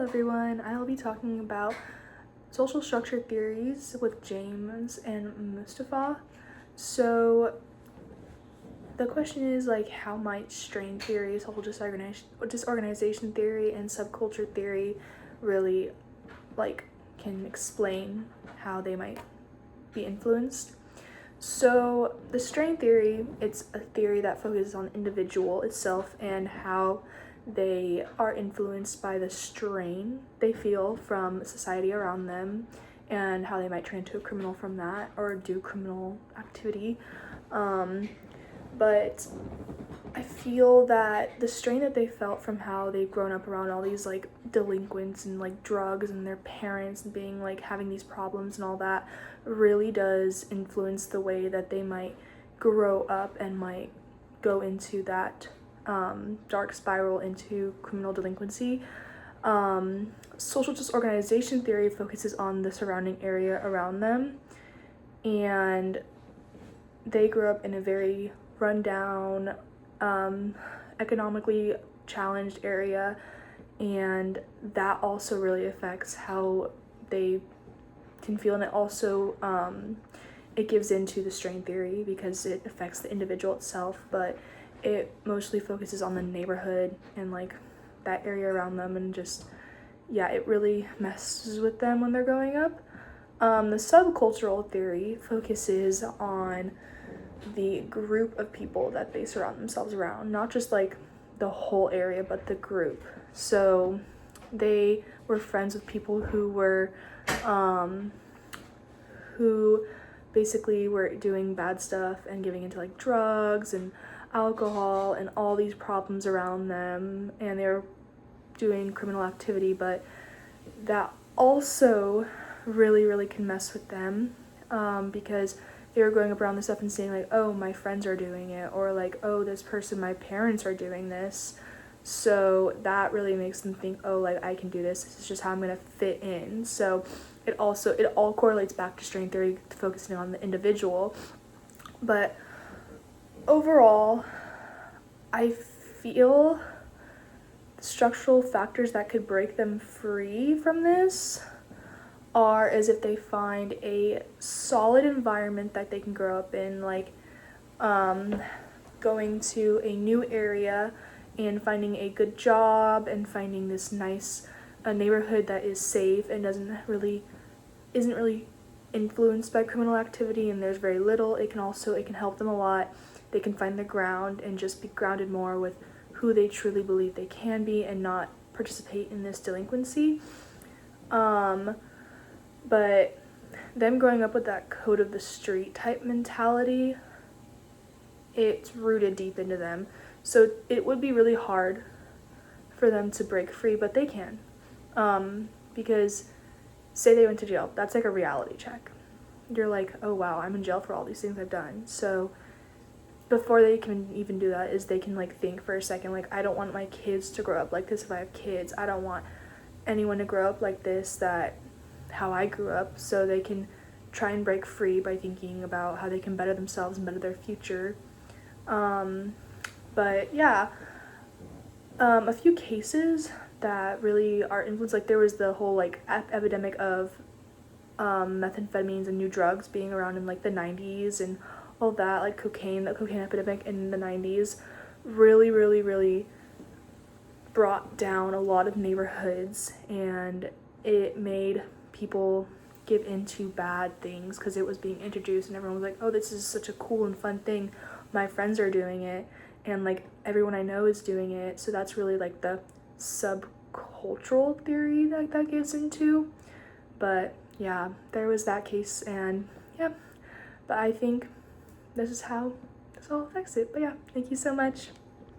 Everyone, I'll be talking about social structure theories with James and Mustafa. So the question is how might strain theory, social disorganization theory, and subculture theory really can explain how they might be influenced. So the strain theory, it's a theory that focuses on the individual itself and how they are influenced by the strain they feel from society around them and how they might turn into a criminal from that or do criminal activity. But I feel that the strain that they felt from how they've grown up around all these delinquents and drugs and their parents and being having these problems and all that really does influence the way that they might grow up and might go into that dark spiral into criminal delinquency. Social disorganization theory focuses on the surrounding area around them, and they grew up in a very rundown, economically challenged area, and that also really affects how they can feel, and it also it gives into the strain theory because it affects the individual itself, but it mostly focuses on the neighborhood and that area around them, and it really messes with them when they're growing up. The subcultural theory focuses on the group of people that they surround themselves around, not just the whole area, but the group. So they were friends with people who were who basically were doing bad stuff and giving into drugs and alcohol and all these problems around them, and they were doing criminal activity, but that also really can mess with them because they were going around this stuff and saying oh, my friends are doing it, or oh, this person, my parents are doing this, so that really makes them think, oh, I can do this is just how I'm gonna fit in. So it all correlates back to strain theory, focusing on the individual. But overall, I feel the structural factors that could break them free from this are as if they find a solid environment that they can grow up in, going to a new area and finding a good job and finding this nice neighborhood that is safe and isn't really influenced by criminal activity, and there's very little. It can help them a lot. They can find their ground and just be grounded more with who they truly believe they can be and not participate in this delinquency. But them growing up with that code of the street type mentality, it's rooted deep into them. So it would be really hard for them to break free, but they can. Because say they went to jail, that's a reality check. You're oh wow, I'm in jail for all these things I've done. So before they can even do that is they can think for a second, I don't want my kids to grow up like this if I have kids. I don't want anyone to grow up like this, how I grew up, so they can try and break free by thinking about how they can better themselves and better their future. But yeah, a few cases that really are influenced, there was the whole epidemic of methamphetamines and new drugs being around in the 90s and all that, the cocaine epidemic in the 90s really brought down a lot of neighborhoods, and it made people give into bad things because it was being introduced and everyone was oh, this is such a cool and fun thing, my friends are doing it, and everyone I know is doing it. So that's really the subcultural theory that gives into. But yeah, there was that case, and yeah, but I think this is how this all affects it. But yeah, thank you so much.